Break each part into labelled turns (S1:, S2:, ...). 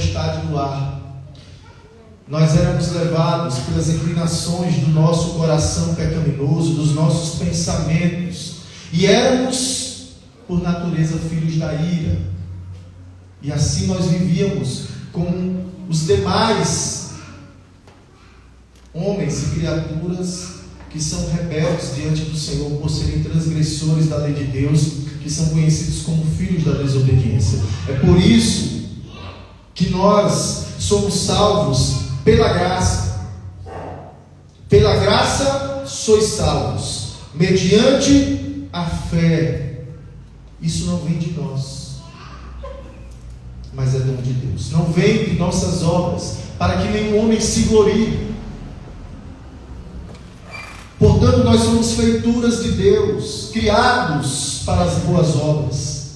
S1: potestade do ar. Nós éramos levados pelas inclinações do nosso coração pecaminoso, dos nossos pensamentos, e éramos, por natureza, filhos da ira. E assim nós vivíamos com os demais homens e criaturas que são rebeldes diante do Senhor por serem transgressores da lei de Deus, que são conhecidos como filhos da desobediência. É por isso que nós somos salvos pela graça. Pela graça sois salvos, mediante a fé. Isso não vem de nós, mas é dom de Deus. Não vem de nossas obras, para que nenhum homem se glorie. Portanto, nós somos feituras de Deus, criados para as boas obras.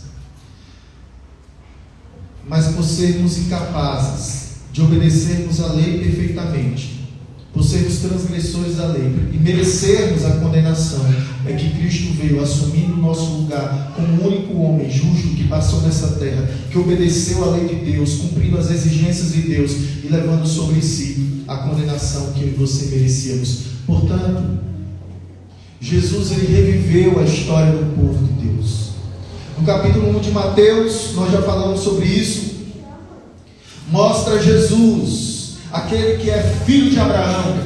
S1: Mas por sermos incapazes de obedecermos a lei perfeitamente, por sermos transgressores da lei e merecermos a condenação, é que Cristo veio assumindo o nosso lugar como o único homem justo que passou nessa terra, que obedeceu a lei de Deus, cumprindo as exigências de Deus e levando sobre si a condenação que eu e você merecíamos. Portanto, Jesus, ele reviveu a história do povo de Deus. No capítulo 1 de Mateus, nós já falamos sobre isso. Mostra Jesus, aquele que é filho de Abraão.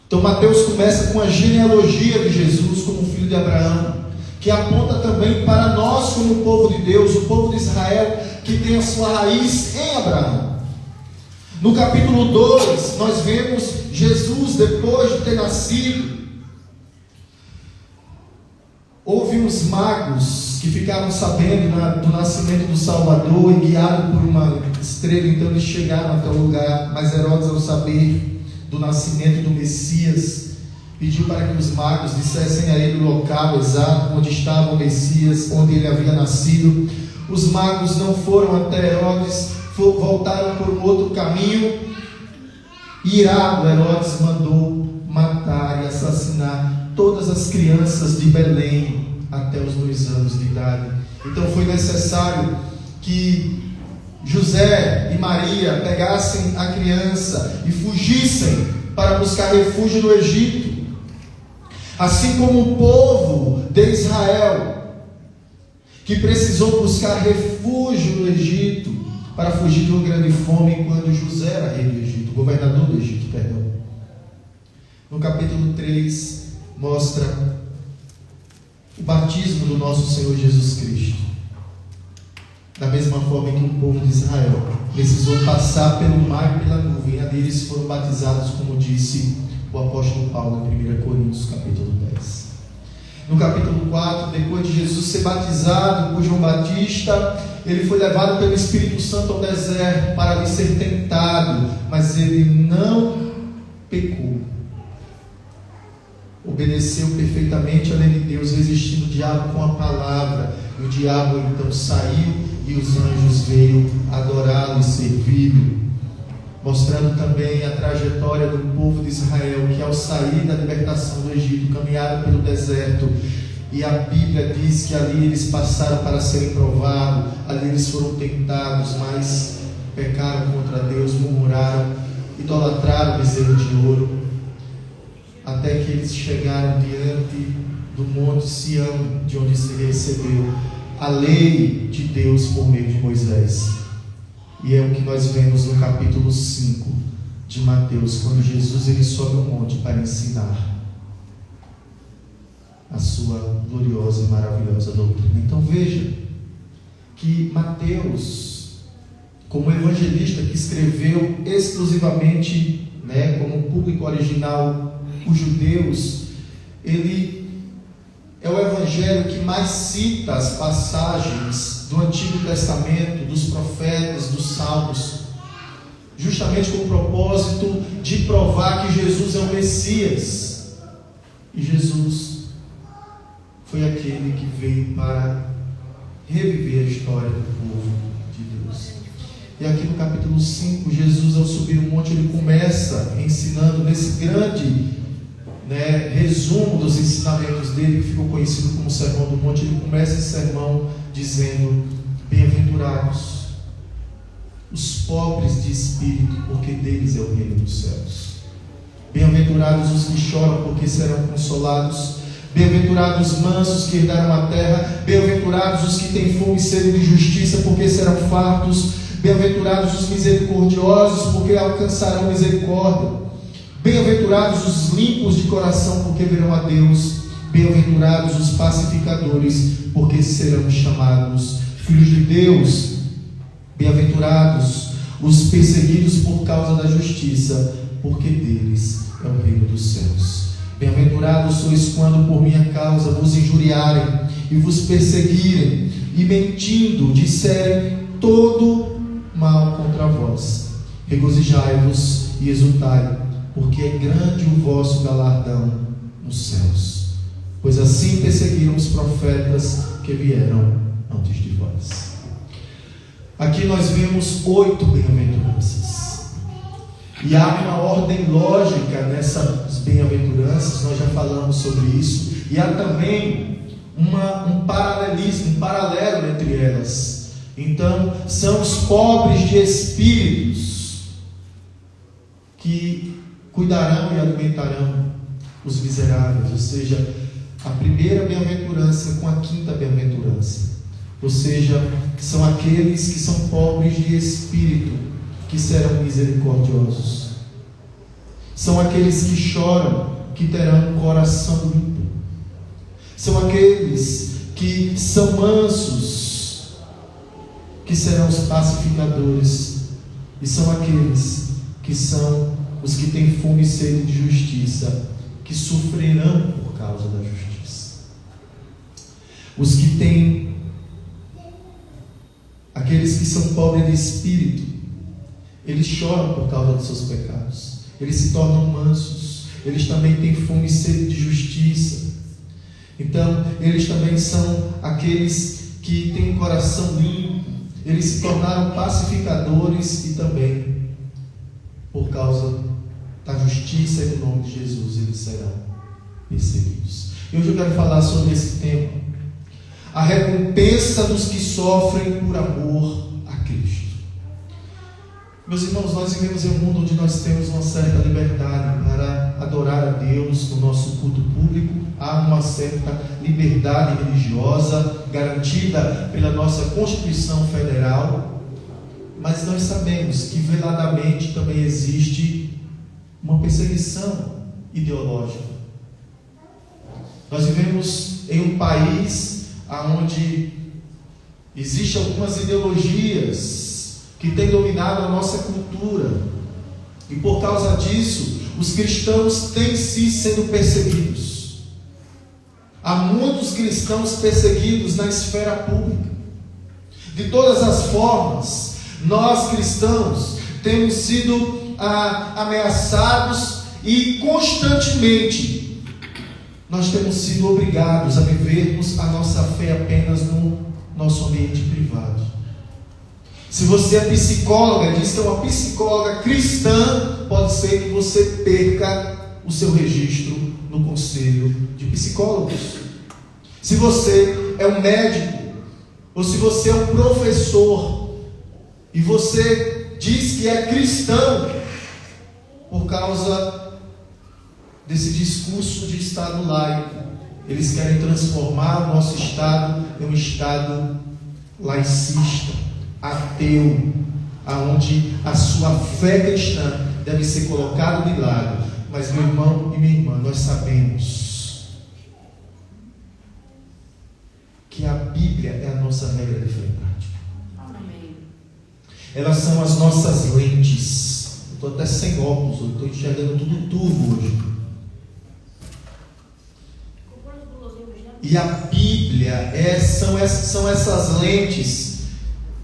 S1: Então Mateus começa com a genealogia de Jesus como filho de Abraão, que aponta também para nós como povo de Deus, o povo de Israel, que tem a sua raiz em Abraão. No capítulo 2, nós vemos Jesus, depois de ter nascido, houve uns magos que ficaram sabendo do nascimento do Salvador e guiados por uma estrela, então eles chegaram até o lugar. Mas Herodes, ao saber do nascimento do Messias, pediu para que os magos dissessem a ele o local exato onde estava o Messias, onde ele havia nascido. Os magos não foram até Herodes, voltaram por um outro caminho. Irado, Herodes mandou matar e assassinar todas as crianças de Belém até os 2 anos de idade. Então foi necessário que José e Maria pegassem a criança e fugissem para buscar refúgio no Egito. Assim como o povo de Israel, que precisou buscar refúgio no Egito para fugir de uma grande fome quando José era rei do Egito, governador do Egito, perdão. No capítulo 3 mostra o batismo do nosso Senhor Jesus Cristo. Da mesma forma que o povo de Israel precisou passar pelo mar e pela nuvem, ali eles foram batizados, como disse o apóstolo Paulo em 1 Coríntios capítulo 10. No capítulo 4, depois de Jesus ser batizado por João Batista, ele foi levado pelo Espírito Santo ao deserto para ali ser tentado, mas ele não pecou. Obedeceu perfeitamente a lei de Deus, resistindo o diabo com a palavra. E o diabo então saiu e os anjos veio adorá-lo e servi-lo, mostrando também a trajetória do povo de Israel, que ao sair da libertação do Egito, caminharam pelo deserto, e a Bíblia diz que ali eles passaram para serem provados, ali eles foram tentados, mas pecaram contra Deus, murmuraram, idolatraram o bezerro de ouro, até que eles chegaram diante do monte Sião, de onde se recebeu a lei de Deus por meio de Moisés. E é o que nós vemos no capítulo 5 de Mateus, quando Jesus ele sobe ao monte para ensinar a sua gloriosa e maravilhosa doutrina. Então veja que Mateus, como evangelista que escreveu exclusivamente, como público original, os judeus, ele é o evangelho que mais cita as passagens do Antigo Testamento, dos profetas, dos salmos, justamente com o propósito de provar que Jesus é o Messias. E Jesus foi aquele que veio para reviver a história do povo de Deus. E aqui no capítulo 5, Jesus, ao subir o monte, ele começa ensinando nesse grande resumo dos ensinamentos dele, que ficou conhecido como Sermão do Monte. Ele começa esse sermão dizendo: bem-aventurados os pobres de espírito, porque deles é o reino dos céus. Bem-aventurados os que choram, porque serão consolados. Bem-aventurados os mansos, que herdarão a terra. Bem-aventurados os que têm fome e sede de justiça, porque serão fartos. Bem-aventurados os misericordiosos, porque alcançarão misericórdia. Bem-aventurados os limpos de coração, porque verão a Deus. Bem-aventurados os pacificadores, porque serão chamados filhos de Deus. Bem-aventurados os perseguidos por causa da justiça, porque deles é o reino dos céus. Bem-aventurados sois quando por minha causa vos injuriarem e vos perseguirem, e mentindo disserem todo mal contra vós. Regozijai-vos e exultai, porque é grande o vosso galardão nos céus. Pois assim perseguiram os profetas que vieram antes de vós. Aqui nós vemos 8 bem-aventuranças. E há uma ordem lógica nessas bem-aventuranças, nós já falamos sobre isso. E há também um paralelismo, um paralelo entre elas. Então, são os pobres de espíritos que cuidarão e alimentarão os miseráveis. Ou seja, a primeira bem-aventurança com a quinta bem-aventurança. Ou seja, são aqueles que são pobres de espírito, que serão misericordiosos. São aqueles que choram, que terão um coração limpo. São aqueles que são mansos, que serão os pacificadores. E são aqueles que são os que têm fome e sede de justiça, que sofrerão por causa da justiça. Os que têm, aqueles que são pobres de espírito, eles choram por causa dos seus pecados, eles se tornam mansos, eles também têm fome e sede de justiça. Então, eles também são aqueles que têm um coração limpo, eles se tornaram pacificadores e também, por causa da justiça e do nome de Jesus, eles serão perseguidos. E hoje eu quero falar sobre esse tema: a recompensa dos que sofrem por amor a Cristo. Meus irmãos, nós vivemos em um mundo onde nós temos uma certa liberdade para adorar a Deus no nosso culto público. Há uma certa liberdade religiosa garantida pela nossa Constituição Federal, mas nós sabemos que veladamente também existe uma perseguição ideológica. Nós vivemos em um país onde existem algumas ideologias que têm dominado a nossa cultura, e por causa disso os cristãos têm se sendo perseguidos. Há muitos cristãos perseguidos na esfera pública. De todas as formas, nós cristãos temos sido ameaçados, e constantemente nós temos sido obrigados a vivermos a nossa fé apenas no nosso ambiente privado. Se você é psicóloga, diz que é uma psicóloga cristã, pode ser que você perca o seu registro no conselho de psicólogos. Se você é um médico, ou se você é um professor, e você diz que é cristão, por causa desse discurso de Estado laico, eles querem transformar o nosso Estado em um Estado laicista, ateu, aonde a sua fé cristã deve ser colocada de lado. Mas, meu irmão e minha irmã, nós sabemos que a Bíblia é a nossa regra de fé prática. Amém. Elas são as nossas lentes. Eu estou até sem óculos, eu estou enxergando tudo turvo hoje. E a Bíblia são essas lentes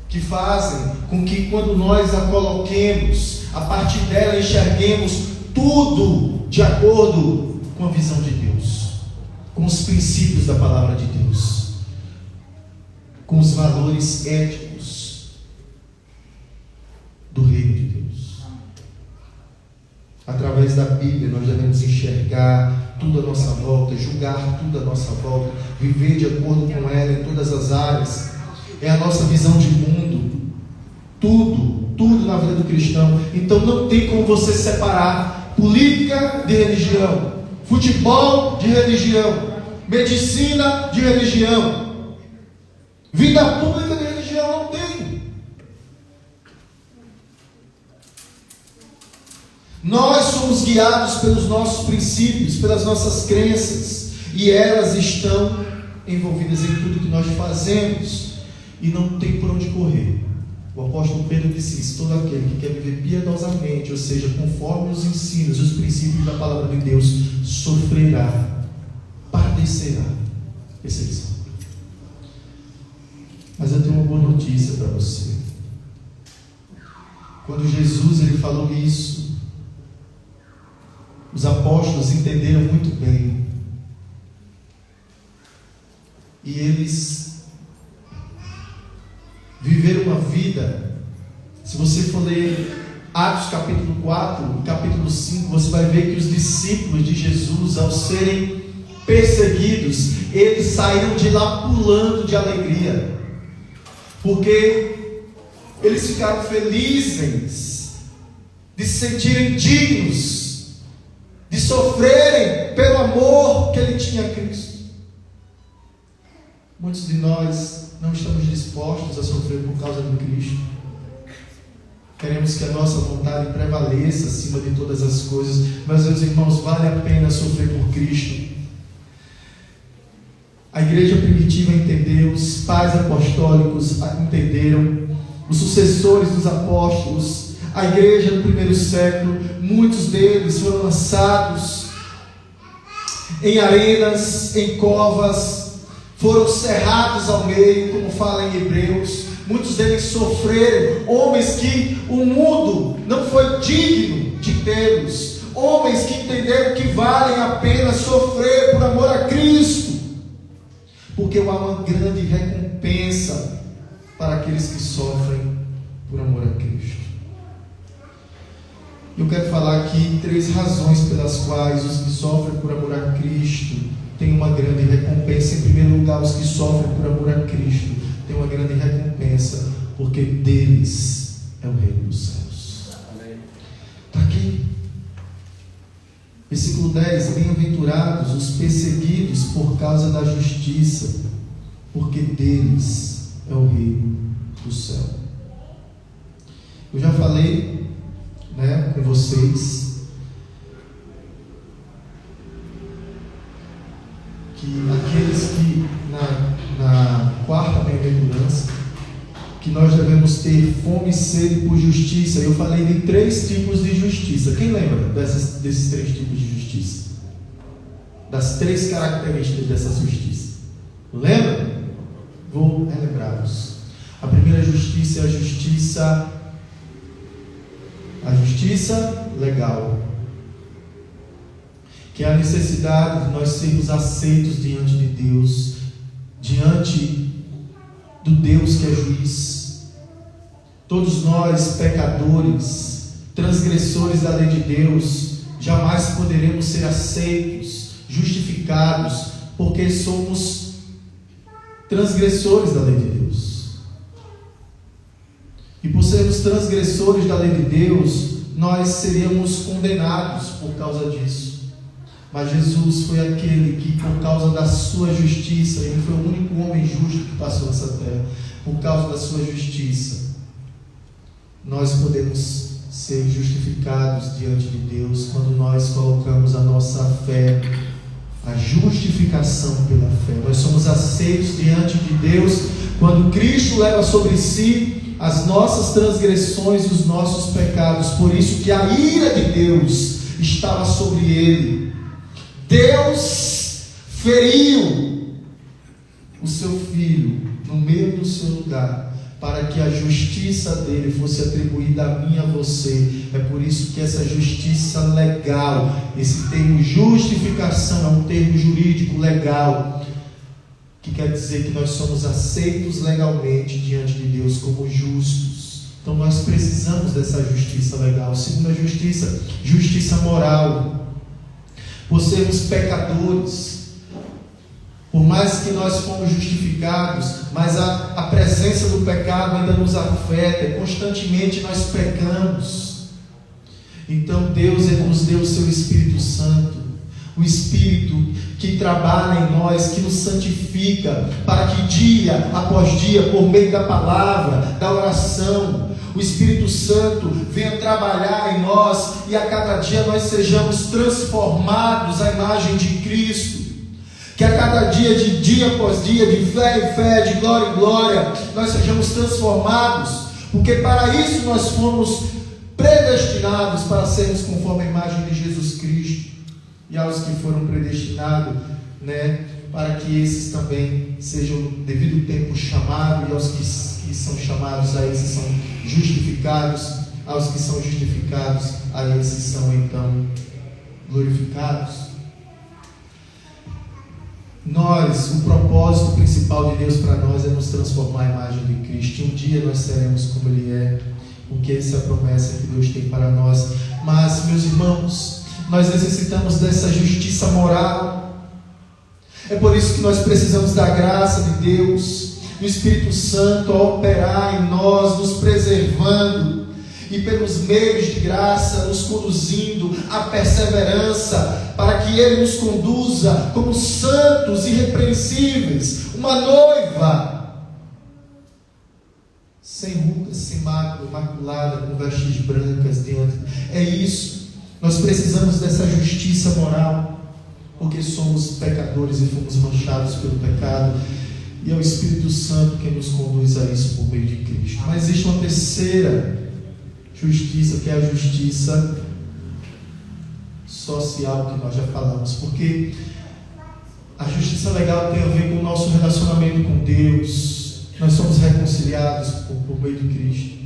S1: que fazem com que, quando nós a coloquemos, a partir dela enxerguemos tudo de acordo com a visão de Deus, com os princípios da palavra de Deus, com os valores éticos do reino de Deus. Através da Bíblia nós devemos enxergar tudo à nossa volta, julgar tudo à nossa volta, viver de acordo com ela em todas as áreas. É a nossa visão de mundo. Tudo vida do cristão. Então não tem como você separar política de religião, futebol de religião, medicina de religião, vida pública de religião. Não tem. Nós somos guiados pelos nossos princípios, pelas nossas crenças, e elas estão envolvidas em tudo que nós fazemos, e não tem por onde correr. O apóstolo Pedro disse isso: todo aquele que quer viver piedosamente, ou seja, conforme os ensinos, os princípios da palavra de Deus, sofrerá, padecerá perseguição. Mas eu tenho uma boa notícia para você. Quando Jesus ele falou isso, os apóstolos entenderam muito bem, e eles viveram uma vida. Se você for ler Atos capítulo 4 e capítulo 5, você vai ver que os discípulos de Jesus, ao serem perseguidos, eles saíram de lá pulando de alegria, porque eles ficaram felizes de se sentirem dignos, de sofrerem pelo amor que ele tinha a Cristo. Muitos de nós não estamos dispostos a sofrer por causa de Cristo. Queremos que a nossa vontade prevaleça acima de todas as coisas. Mas, meus irmãos, vale a pena sofrer por Cristo. A igreja primitiva entendeu, os pais apostólicos entenderam, os sucessores dos apóstolos, a igreja do primeiro século, muitos deles foram lançados em arenas, em covas, foram cerrados ao meio, como fala em Hebreus. Muitos deles sofreram, homens que o mundo não foi digno de tê-los, homens que entenderam que valem a pena sofrer por amor a Cristo, porque há uma grande recompensa para aqueles que sofrem por amor a Cristo. Eu quero falar aqui 3 razões pelas quais os que sofrem por amor a Cristo têm uma grande recompensa. Em primeiro lugar, os que sofrem por amor a Cristo têm uma grande recompensa, porque deles é o reino dos céus. Está aqui, versículo 10: bem-aventurados os perseguidos por causa da justiça, porque deles é o reino do céu. Eu já falei, com vocês que aqueles que na quarta bem-aventurança, que nós devemos ter fome e sede por justiça. Eu falei de 3 tipos de justiça. Quem lembra desses 3 tipos de justiça? Das 3 características dessa justiça? Lembra? Vou relembrá-los. A primeira justiça é a justiça legal, que é a necessidade de nós sermos aceitos diante de Deus, diante do Deus que é juiz. Todos nós, pecadores, transgressores da lei de Deus, jamais poderemos ser aceitos, justificados, porque somos transgressores da lei de Deus. E por sermos transgressores da lei de Deus, nós seríamos condenados por causa disso. Mas Jesus foi aquele que, por causa da sua justiça, ele foi o único homem justo que passou nessa terra. Por causa da sua justiça, nós podemos ser justificados diante de Deus quando nós colocamos a nossa fé, a justificação pela fé. Nós somos aceitos diante de Deus quando Cristo leva sobre si as nossas transgressões e os nossos pecados. Por isso que a ira de Deus estava sobre ele. Deus feriu o seu filho no meio do seu lugar, para que a justiça dele fosse atribuída a mim e a você. É por isso que essa justiça legal, esse termo justificação é um termo jurídico legal, que quer dizer que nós somos aceitos legalmente diante de Deus como justos. Então nós precisamos dessa justiça legal. Segunda justiça, justiça moral. Por sermos pecadores, Por mais que nós fomos justificados, mas a presença do pecado ainda nos afeta, constantemente nós pecamos. Então Deus nos deu o seu Espírito Santo, o Espírito que trabalha em nós, que nos santifica, para que dia após dia, por meio da palavra, da oração, o Espírito Santo venha trabalhar em nós e a cada dia nós sejamos transformados à imagem de Cristo. Que a cada dia, de dia após dia, de fé em fé, de glória em glória, nós sejamos transformados, porque para isso nós fomos predestinados para sermos conforme a imagem de Jesus Cristo. E aos que foram predestinados, para que esses também sejam no devido tempo chamados, e aos que são chamados, a esses são justificados, aos que são justificados, a esses são então glorificados. O propósito principal de Deus para nós é nos transformar à imagem de Cristo. Um dia nós seremos como Ele é, porque essa é a promessa que Deus tem para nós. Mas, meus irmãos, nós necessitamos dessa justiça moral. É por isso que nós precisamos da graça de Deus, do Espírito Santo a operar em nós, nos preservando, e pelos meios de graça nos conduzindo à perseverança, para que Ele nos conduza como santos irrepreensíveis, uma noiva sem ruga, sem mácula, imaculada, com vestes brancas diante. É isso. Nós precisamos dessa justiça moral, porque somos pecadores e fomos manchados pelo pecado, e é o Espírito Santo que nos conduz a isso por meio de Cristo. Mas existe uma terceira justiça, que é a justiça social, que nós já falamos, porque a justiça legal tem a ver com o nosso relacionamento com Deus. Nós somos reconciliados por meio de Cristo.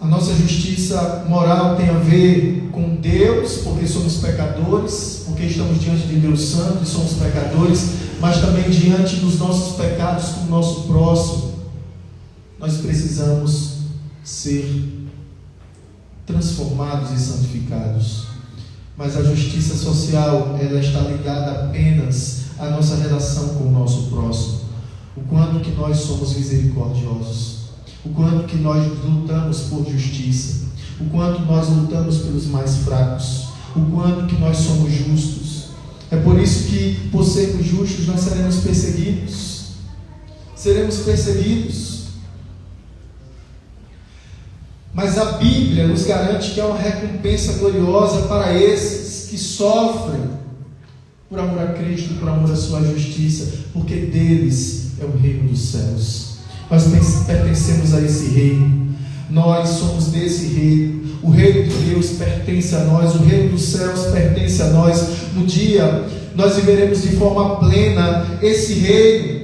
S1: A nossa justiça moral tem a ver com Deus, porque somos pecadores, porque estamos diante de Deus Santo e somos pecadores, mas também diante dos nossos pecados com o nosso próximo. Nós precisamos ser transformados e santificados. Mas a justiça social, ela está ligada apenas à nossa relação com o nosso próximo. O quanto que nós somos misericordiosos, o quanto que nós lutamos por justiça, o quanto nós lutamos pelos mais fracos, o quanto que nós somos justos. É por isso que, por sermos justos, nós seremos perseguidos. Seremos perseguidos. Mas a Bíblia nos garante que há uma recompensa gloriosa para esses que sofrem por amor a Cristo, por amor à sua justiça, porque deles é o reino dos céus. Nós pertencemos a esse reino, nós somos desse reino. O reino de Deus pertence a nós, o reino dos céus pertence a nós. No dia nós viveremos de forma plena esse reino.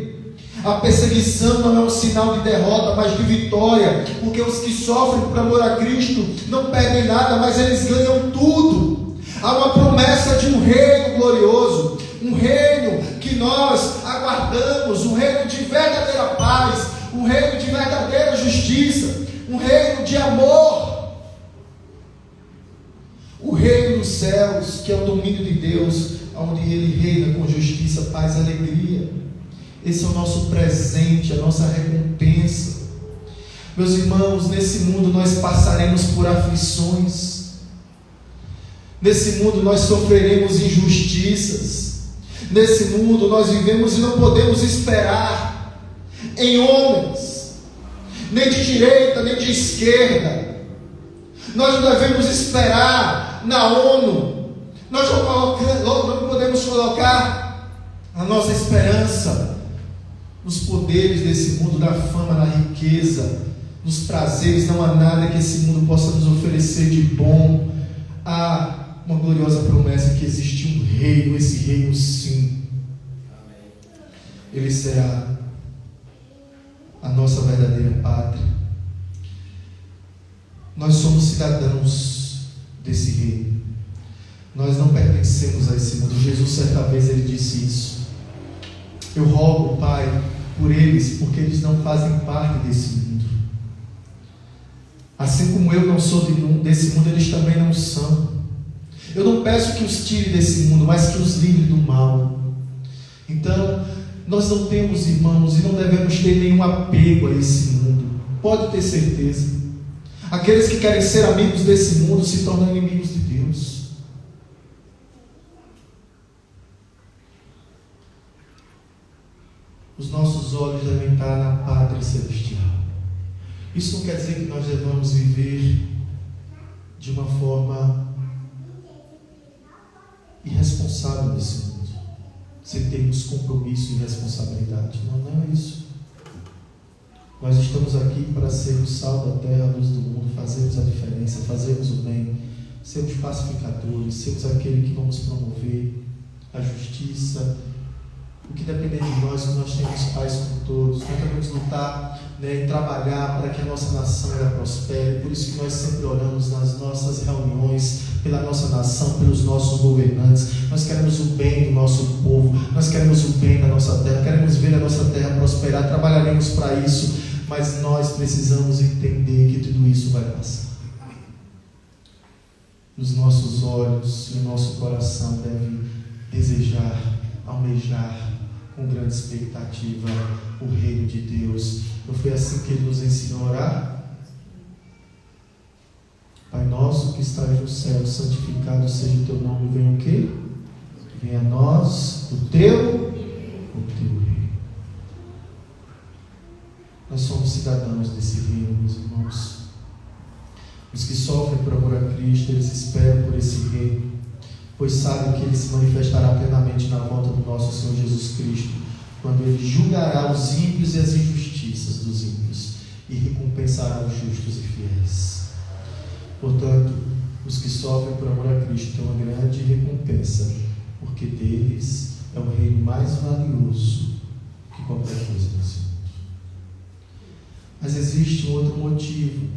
S1: A perseguição não é um sinal de derrota, mas de vitória, porque os que sofrem por amor a Cristo não perdem nada, mas eles ganham tudo. Há uma promessa de um reino glorioso, um reino que nós aguardamos, um reino de verdadeira paz, um reino de verdadeira justiça, um reino de amor. O reino dos céus, que é o domínio de Deus, onde Ele reina com justiça, paz e alegria. Esse é o nosso presente, a nossa recompensa. Meus irmãos, nesse mundo nós passaremos por aflições. Nesse mundo nós sofreremos injustiças. Nesse mundo nós vivemos e não podemos esperar em homens, nem de direita, nem de esquerda. Nós não devemos esperar na ONU. Nós não podemos colocar a nossa esperança nos poderes desse mundo, na fama, na riqueza, nos prazeres. Não há nada que esse mundo possa nos oferecer de bom. Há uma gloriosa promessa que existe um reino, esse reino sim, ele será a nossa verdadeira pátria. Nós somos cidadãos desse reino, nós não pertencemos a esse mundo. Jesus certa vez ele disse isso: eu rogo, Pai, por eles, porque eles não fazem parte desse mundo. Assim como eu não sou desse mundo, eles também não são. Eu não peço que os tire desse mundo, mas que os livre do mal. Então, nós não temos, irmãos, e não devemos ter nenhum apego a esse mundo. Pode ter certeza. Aqueles que querem ser amigos desse mundo se tornam inimigos de Deus. Os nossos olhos devem estar na pátria celestial. Isso não quer dizer que nós devamos viver de uma forma irresponsável nesse mundo, sem termos compromisso e responsabilidade. Não é isso. Nós estamos aqui para sermos sal da terra, luz do mundo, fazermos a diferença, fazermos o bem, sermos pacificadores, sermos aquele que vamos promover a justiça. O que depender de nós, que nós temos paz com todos, nós devemos lutar, e trabalhar para que a nossa nação prospere. Por isso que nós sempre oramos nas nossas reuniões pela nossa nação, pelos nossos governantes. Nós queremos o bem do nosso povo, nós queremos o bem da nossa terra, queremos ver a nossa terra prosperar, trabalharemos para isso, mas nós precisamos entender que tudo isso vai passar. Os nossos olhos e o nosso coração devem desejar, almejar com grande expectativa o reino de Deus. Não foi assim que Ele nos ensinou a orar? Pai nosso que estás no céu, santificado seja o teu nome. Venha o quê? Venha a nós o teu reino. Nós somos cidadãos desse reino, meus irmãos. Os que sofrem por amor a Cristo, eles esperam por esse reino, pois sabem que Ele se manifestará plenamente na volta do nosso Senhor Jesus Cristo, quando Ele julgará os ímpios e as injustiças dos ímpios e recompensará os justos e fiéis. Portanto, os que sofrem por amor a Cristo têm uma grande recompensa, porque deles é o reino mais valioso que qualquer coisa nesse mundo. Mas existe um outro motivo.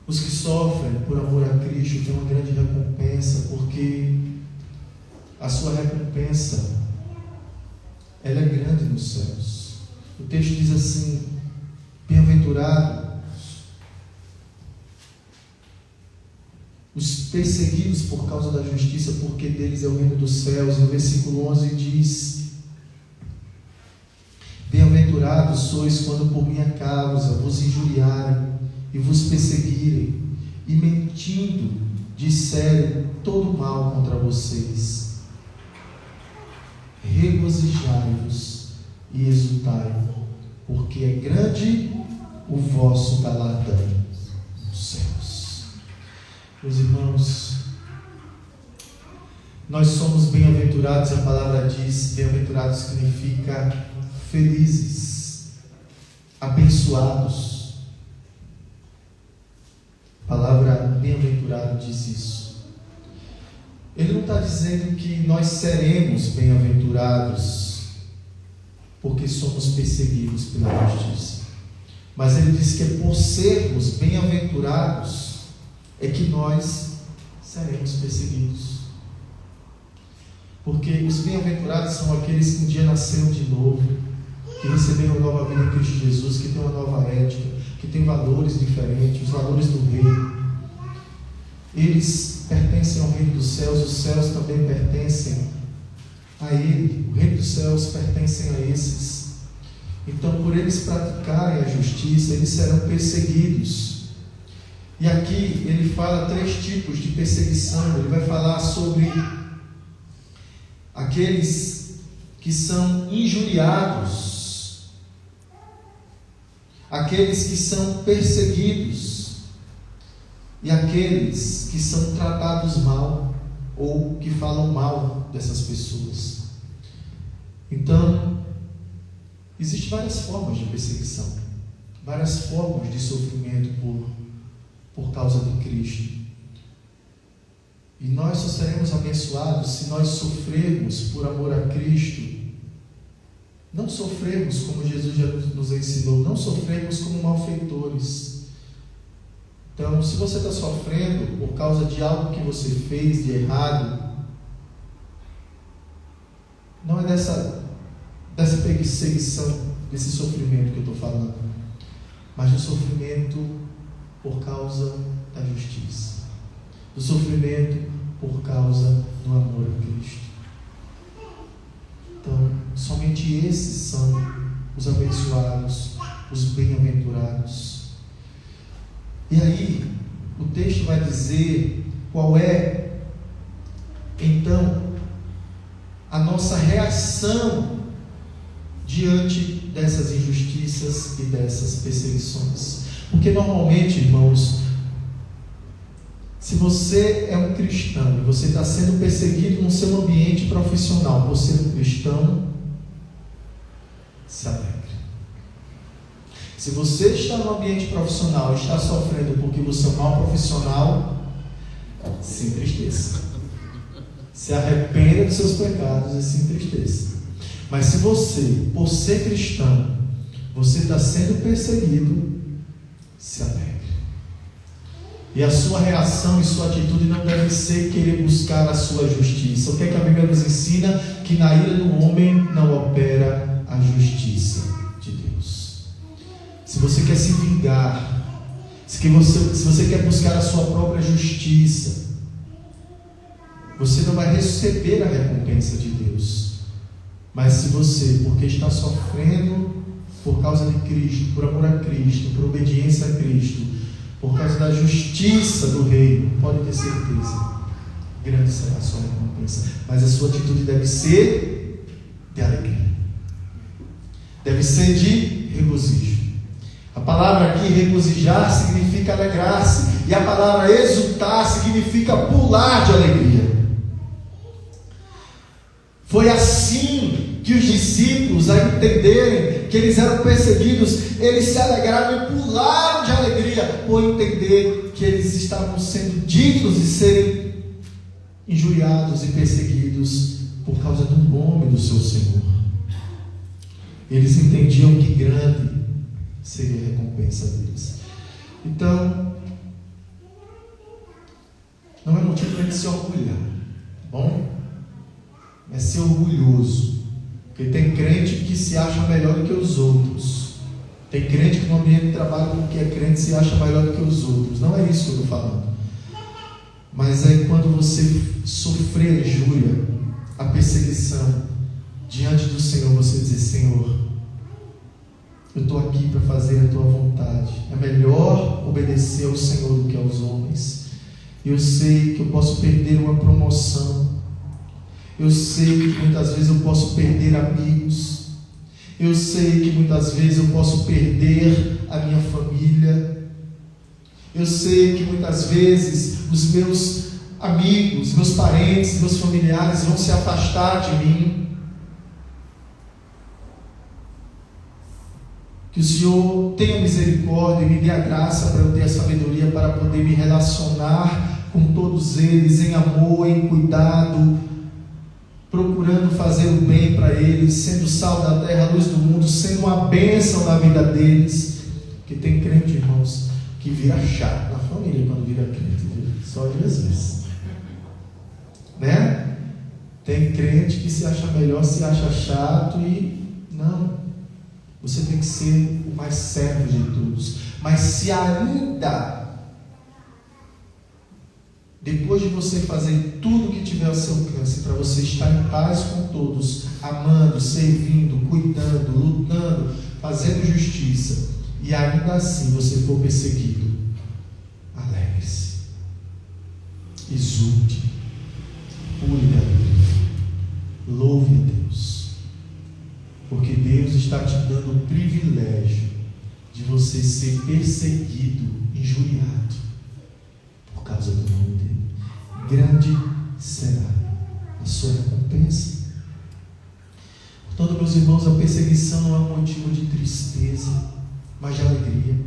S1: Os que sofrem por amor a Cristo têm uma grande recompensa, porque a sua recompensa, ela é grande nos céus. O texto diz assim: bem-aventurados os perseguidos por causa da justiça, porque deles é o reino dos céus. No versículo 11 diz: bem-aventurados sois quando por minha causa vos injuriarem e vos perseguirem, e mentindo disserem todo mal contra vocês. Regozijai-vos e exultai, porque é grande o vosso galardão nos céus. Meus irmãos, nós somos bem-aventurados. A palavra diz: bem-aventurados significa felizes, abençoados. A palavra bem-aventurado diz isso. Ele não está dizendo que nós seremos bem-aventurados porque somos perseguidos pela justiça, mas ele diz que é por sermos bem-aventurados é que nós seremos perseguidos. Porque os bem-aventurados são aqueles que um dia nasceram de novo, que receberam uma nova vida em Cristo Jesus, que têm uma nova ética, que têm valores diferentes, os valores do reino. Eles pertencem ao reino dos céus, os céus também pertencem a Ele, o reino dos céus pertencem a esses. Então, por eles praticarem a justiça, eles serão perseguidos. E aqui ele fala 3 tipos de perseguição. Ele vai falar sobre aqueles que são injuriados, aqueles que são perseguidos e aqueles que são tratados mal ou que falam mal dessas pessoas. Então, existem várias formas de perseguição, várias formas de sofrimento por causa de Cristo. E nós só seremos abençoados se nós sofrermos por amor a Cristo. Não sofremos como Jesus já nos ensinou, não sofremos como malfeitores. Então, se você está sofrendo por causa de algo que você fez de errado, não é dessa perseguição, desse sofrimento que eu estou falando, mas do sofrimento por causa da justiça. do sofrimento por causa do amor a Cristo. Então, somente esses são os abençoados, os bem-aventurados. E aí, o texto vai dizer qual é, então, a nossa reação diante dessas injustiças e dessas perseguições. Porque normalmente, irmãos, se você é um cristão e você está sendo perseguido no seu ambiente profissional, você é um cristão, se alegre. Se você está no ambiente profissional e está sofrendo porque você é um mau profissional, se entristeça. Se arrependa dos seus pecados e se entristeça. Mas se você, por ser cristão, você está sendo perseguido, se alegre. E a sua reação e sua atitude não deve ser querer buscar a sua justiça. O que é que a Bíblia nos ensina? Que na ira do homem não opera a justiça de Deus. Se você quer se vingar, se você quer buscar a sua própria justiça, você não vai receber a recompensa de Deus. Mas se você, porque está sofrendo por causa de Cristo, por amor a Cristo, por obediência a Cristo, por causa da justiça do reino, pode ter certeza, grande será a sua recompensa. Mas a sua atitude deve ser de alegria, deve ser de regozijo. A palavra aqui, regozijar, significa alegrar-se, e a palavra exultar significa pular de alegria. Foi assim que os discípulos, a entenderem que eles eram perseguidos, eles se alegraram e pularam de alegria, por entender que eles estavam sendo ditos de serem injuriados e perseguidos por causa do nome do seu Senhor. Eles entendiam que grande seria a recompensa deles. Então, não é motivo para a gente se orgulhar, bom? É ser orgulhoso. Porque tem crente que se acha melhor do que os outros. Tem crente que no ambiente de trabalho, porque é crente, se acha melhor do que os outros. Não é isso que eu estou falando. Mas é quando você sofrer a injúria, a perseguição, diante do Senhor, você dizer: Senhor, eu estou aqui para fazer a tua vontade. É melhor obedecer ao Senhor do que aos homens. Eu sei que eu posso perder uma promoção. Eu sei que muitas vezes eu posso perder amigos. Eu sei que muitas vezes eu posso perder a minha família. Eu sei que muitas vezes os meus amigos, meus parentes, meus familiares vão se afastar de mim. Que o Senhor tenha misericórdia e me dê a graça para eu ter a sabedoria para poder me relacionar com todos eles em amor, em cuidado, procurando fazer o bem para eles, sendo sal da terra, luz do mundo, sendo uma bênção na vida deles. Porque tem crente, irmãos, que vira chato na família quando vira crente, só Jesus, né? Tem crente que se acha melhor, se acha chato, e não, você tem que ser o mais servo de todos. Mas se ainda, depois de você fazer tudo o que tiver ao seu alcance, para você estar em paz com todos, amando, servindo, cuidando, lutando, fazendo justiça, e ainda assim você for perseguido, alegre-se, exulte, pule de alegria, louve a Deus, porque Deus está te dando o privilégio de você ser perseguido, injuriado, por causa do nome dele. Grande será a sua recompensa. Portanto, meus irmãos, a perseguição não é um motivo de tristeza, mas de alegria.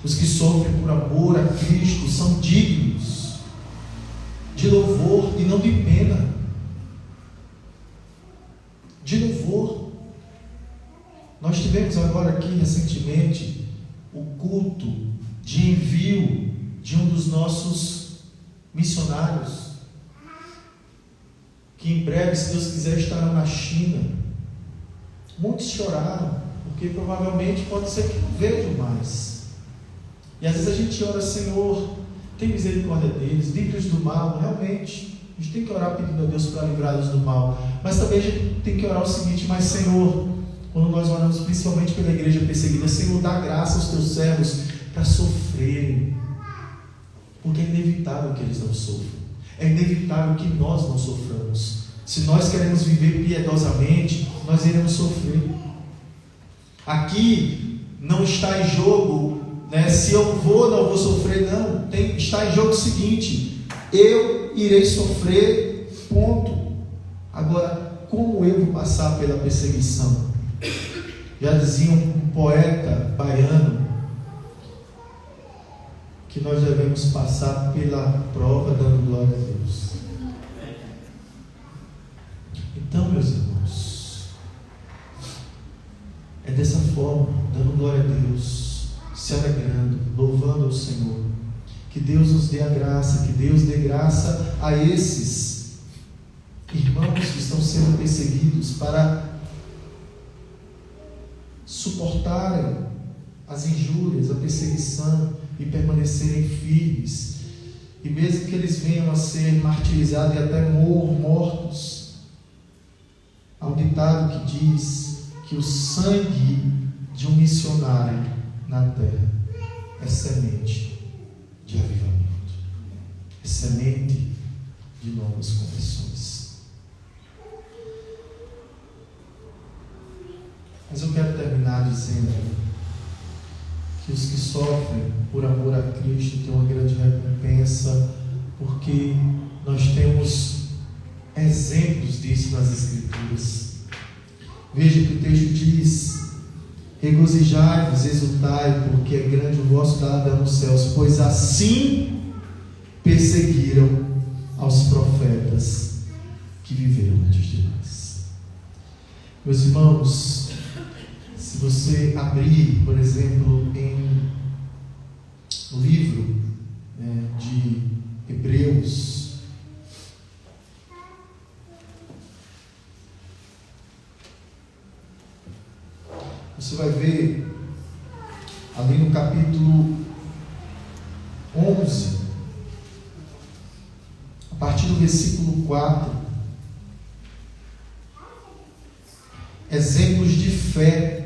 S1: Os que sofrem por amor a Cristo são dignos de louvor e não de pena. De louvor. Nós tivemos agora aqui recentemente o culto de envio de um dos nossos missionários, que em breve, se Deus quiser, estarão na China. Muitos choraram, porque provavelmente pode ser que não vejam mais. E às vezes a gente ora: Senhor, tem misericórdia deles, livre-os do mal. Realmente, a gente tem que orar pedindo a Deus para livrá-los do mal. Mas também a gente tem que orar o seguinte: mas Senhor, quando nós oramos principalmente pela igreja perseguida, Senhor, dá graça aos teus servos para sofrerem, porque é inevitável que eles não sofram, é inevitável que nós não soframos. Se nós queremos viver piedosamente, nós iremos sofrer. Aqui não está em jogo, se eu vou ou não vou sofrer, não. Está em jogo o seguinte: eu irei sofrer, ponto. Agora, como eu vou passar pela perseguição? Já dizia um poeta baiano que nós devemos passar pela prova dando glória a Deus. Então, meus irmãos, é dessa forma, dando glória a Deus, se alegrando, louvando ao Senhor, que Deus nos dê a graça, que Deus dê graça a esses irmãos que estão sendo perseguidos, para suportarem as injúrias, a perseguição e permanecerem firmes. E mesmo que eles venham a ser martirizados e até mortos, há um ditado que diz que o sangue de um missionário na terra é semente de avivamento, é semente de novas conversões. Mas eu quero terminar dizendo que os que sofrem por amor a Cristo têm uma grande recompensa, porque nós temos exemplos disso nas Escrituras. Veja que o texto diz: regozijai-vos, exultai, porque é grande o vosso galardão nos céus, pois assim perseguiram aos profetas que viveram antes de nós. Meus irmãos, se você abrir, por exemplo, no livro de Hebreus, você vai ver ali no capítulo 11, a partir do versículo 4, exemplos de fé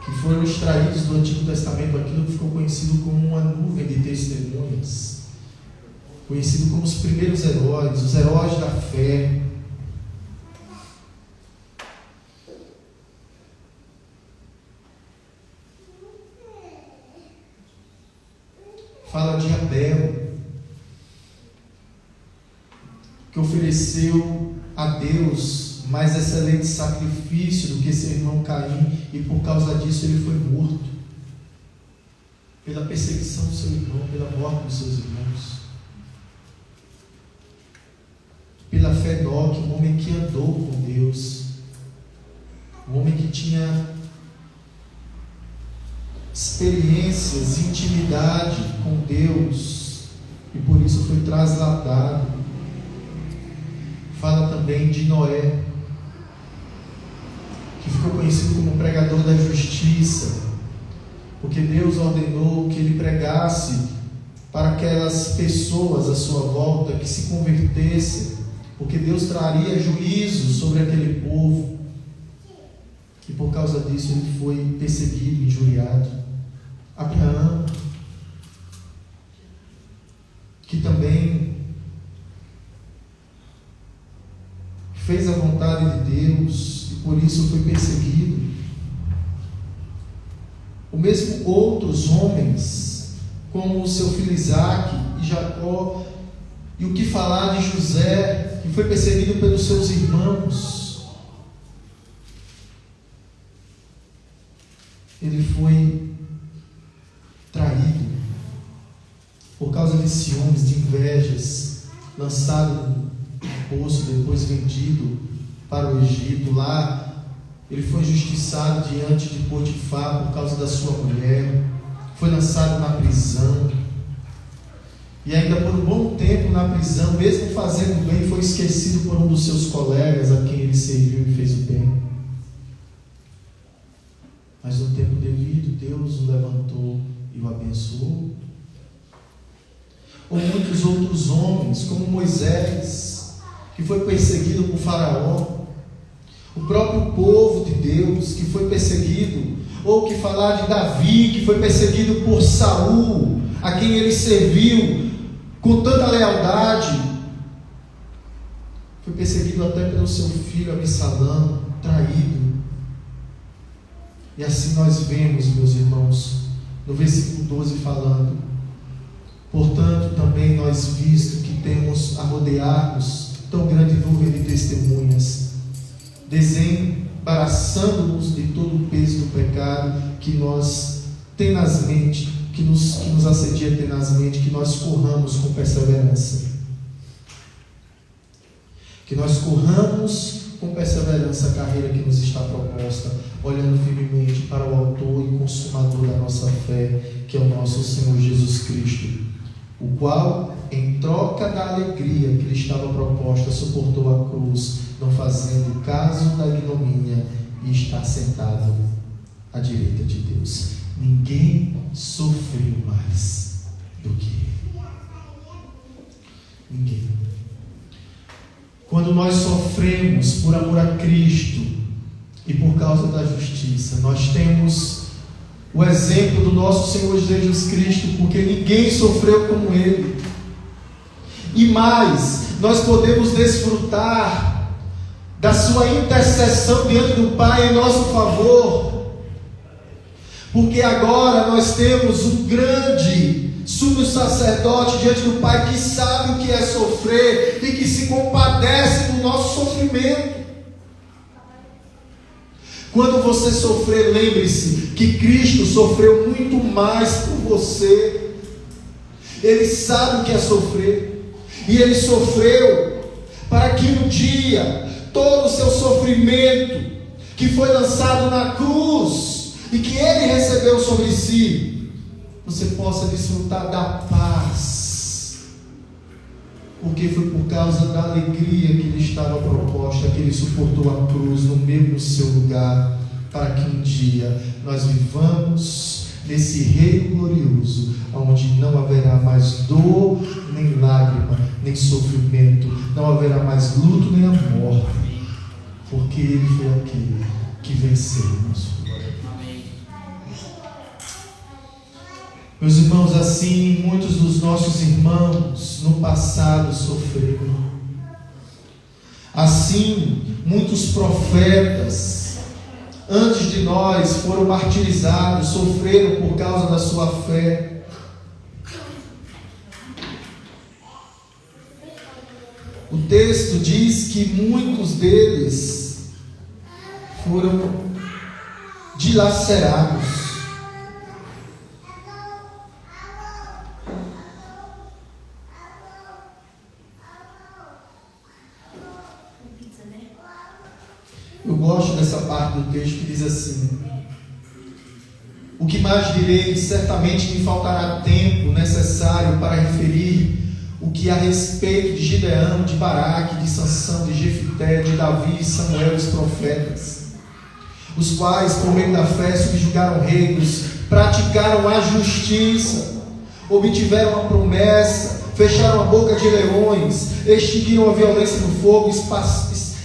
S1: que foram extraídos do Antigo Testamento, aquilo que ficou conhecido como uma nuvem de testemunhas, conhecido como os primeiros heróis, os heróis da fé. Fala de Abel, que ofereceu a Deus mais excelente sacrifício do que seu irmão Caim, e por causa disso ele foi morto, pela perseguição do seu irmão, pela morte dos seus irmãos. Pela fé Enoque, um homem que andou com Deus, um homem que tinha experiências, intimidade com Deus, e por isso foi trasladado. Fala também de Noé, que ficou conhecido como pregador da justiça, porque Deus ordenou que ele pregasse para aquelas pessoas à sua volta que se convertessem, porque Deus traria juízo sobre aquele povo, e por causa disso ele foi perseguido, injuriado. Abraão, que também fez a vontade de Deus e por isso foi perseguido. O mesmo outros homens, como o seu filho Isaque e Jacó, e o que falar de José, que foi perseguido pelos seus irmãos. Ele foi traído por causa de ciúmes, de invejas, lançado no poço, depois vendido para o Egito. Lá ele foi injustiçado diante de Potifar por causa da sua mulher, foi lançado na prisão, e ainda por um bom tempo na prisão, mesmo fazendo bem, foi esquecido por um dos seus colegas a quem ele serviu e fez o bem. Mas no tempo devido, Deus o levantou e o abençoou. Ou muitos outros homens, como Moisés, que foi perseguido por Faraó, o próprio povo de Deus que foi perseguido, ou que falar de Davi, que foi perseguido por Saul, a quem ele serviu com tanta lealdade, foi perseguido até pelo seu filho Absalão, traído. E assim nós vemos, meus irmãos, no versículo 12 falando: portanto também nós, visto que temos a rodear-nos tão grande nuvem de testemunhas, desembaraçando-nos de todo o peso do pecado que nos assedia tenazmente, que nós corramos com perseverança. Que nós corramos com perseverança a carreira que nos está proposta, olhando firmemente para o autor e consumador da nossa fé, que é o nosso Senhor Jesus Cristo, o qual, em troca da alegria que lhe estava proposta, suportou a cruz, não fazendo caso da ignomínia, e está sentado à direita de Deus. Ninguém sofreu mais do que ele. Ninguém. Quando nós sofremos por amor a Cristo e por causa da justiça, nós temos o exemplo do nosso Senhor Jesus Cristo, porque ninguém sofreu como Ele. E mais, nós podemos desfrutar da sua intercessão diante do Pai em nosso favor, porque agora nós temos um grande sumo sacerdote diante do Pai, que sabe o que é sofrer e que se compadece do nosso sofrimento. Quando você sofrer, lembre-se que Cristo sofreu muito mais por você. Ele sabe o que é sofrer, e Ele sofreu para que um dia todo o seu sofrimento que foi lançado na cruz e que Ele recebeu sobre si, você possa desfrutar da paz, porque foi por causa da alegria que lhe estava proposta que Ele suportou a cruz no meu e no seu lugar, para que um dia nós vivamos nesse reino glorioso, onde não haverá mais dor, nem lágrima, nem sofrimento, não haverá mais luto, nem a morte, porque Ele foi aquele que venceu. Meus irmãos, assim muitos dos nossos irmãos no passado sofreram. Assim muitos profetas antes de nós foram martirizados, sofreram por causa da sua fé. O texto diz que muitos deles foram dilacerados. Eu gosto dessa parte do texto que diz assim: o que mais direi, certamente me faltará tempo necessário para referir o que a respeito de Gideão, de Baraque, de Sansão, de Jefité, de Davi, Samuel, os profetas, os quais por meio da fé subjugaram reinos, praticaram a justiça, obtiveram a promessa, fecharam a boca de leões, extinguiram a violência no fogo,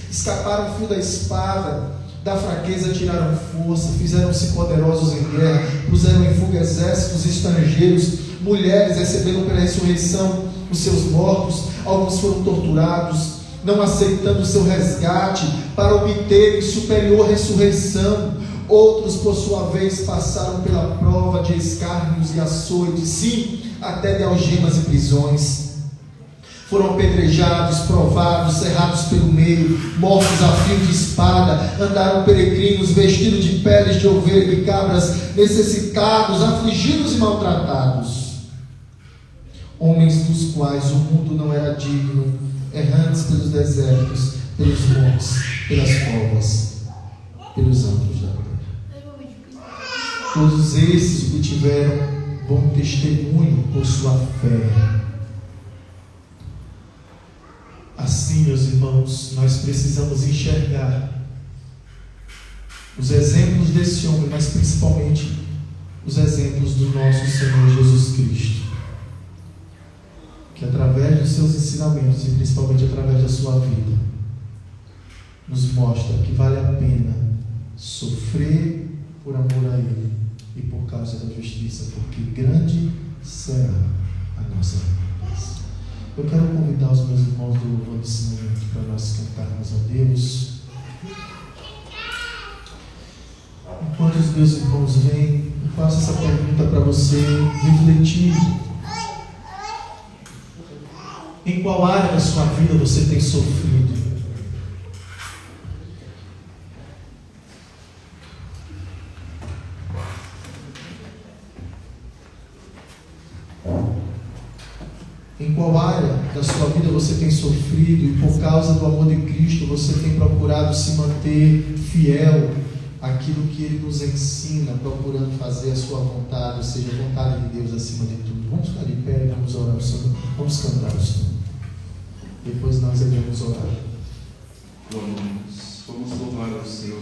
S1: escaparam o fio da espada, da fraqueza tiraram força, fizeram-se poderosos em guerra, puseram em fuga exércitos estrangeiros, mulheres receberam pela ressurreição os seus mortos, alguns foram torturados, não aceitando o seu resgate, para obterem superior ressurreição. Outros, por sua vez, passaram pela prova de escárnios e açoites, sim, até de algemas e prisões. Foram apedrejados, provados, cerrados pelo meio, mortos a fio de espada, andaram peregrinos, vestidos de peles de ovelha e de cabras, necessitados, afligidos e maltratados. Homens dos quais o mundo não era digno, errantes pelos desertos, pelos montes, pelas covas, pelos amplos da terra. Todos esses obtiveram bom testemunho por sua fé. Assim, meus irmãos, nós precisamos enxergar os exemplos desse homem, mas principalmente os exemplos do nosso Senhor Jesus Cristo, que através dos seus ensinamentos e principalmente através da sua vida, nos mostra que vale a pena sofrer por amor a Ele e por causa da justiça, porque grande será a nossa recompensa. Eu quero convidar os meus irmãos do louvor nesse momento para nós cantarmos a Deus. Enquanto os meus irmãos vêm, eu faço essa pergunta para você refletir. Em qual área da sua vida você tem sofrido? Em qual área da sua vida você tem sofrido e por causa do amor de Cristo você tem procurado se manter fiel àquilo que Ele nos ensina, procurando fazer a sua vontade, ou seja, a vontade de Deus acima de tudo? Vamos ficar de pé e vamos orar ao Senhor. Vamos cantar o Senhor. Depois nós iremos orar.
S2: Vamos louvar ao Senhor.